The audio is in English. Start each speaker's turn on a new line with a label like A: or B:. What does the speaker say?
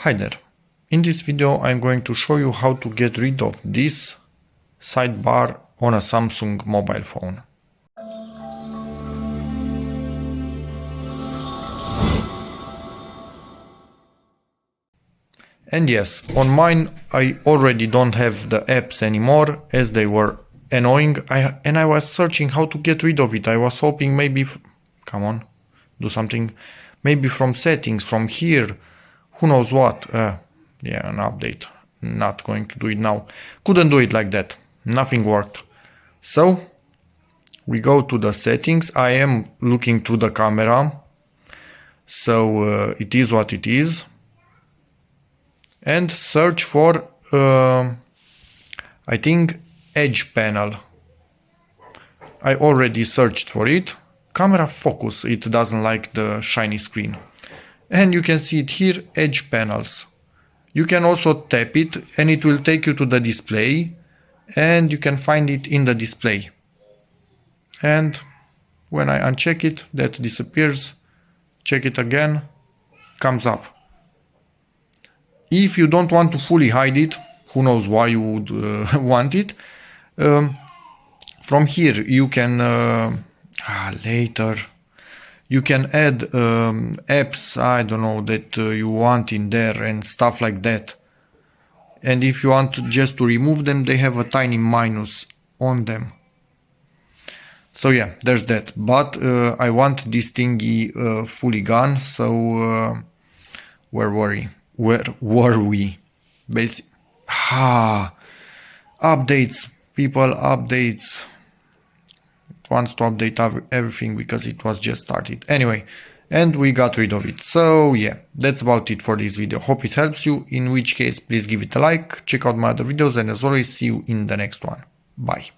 A: Hi there. In this video I'm going to show you how to get rid of this sidebar on a Samsung mobile phone. And yes, on mine I already don't have the apps anymore as they were annoying and I was searching how to get rid of it. I was hoping maybe, come on, do something, maybe from settings, from here, who knows what. Yeah, an update. Not going to do it now. Couldn't do it like that. Nothing worked. So we go to the settings. I am looking to the camera. So it is what it is. And search for, I think, edge panel. I already searched for it. Camera focus. It doesn't like the shiny screen. And you can see it here, edge panels. You can also tap it and it will take you to the display and you can find it in the display. And when I uncheck it, that disappears. Check it again, comes up. If you don't want to fully hide it, who knows why you would want it, from here you can, later, you can add apps, I don't know, that you want in there and stuff like that. And if you want just to remove them, they have a tiny minus on them. So yeah, there's that. But I want this thingy fully gone, so where were we? Basic. Updates, people, updates. Wants to update everything because it was just started. Anyway, and we got rid of it. So yeah, that's about it for this video. Hope it helps you, in which case please give it a like, check out my other videos, and as always, see you in the next one. Bye.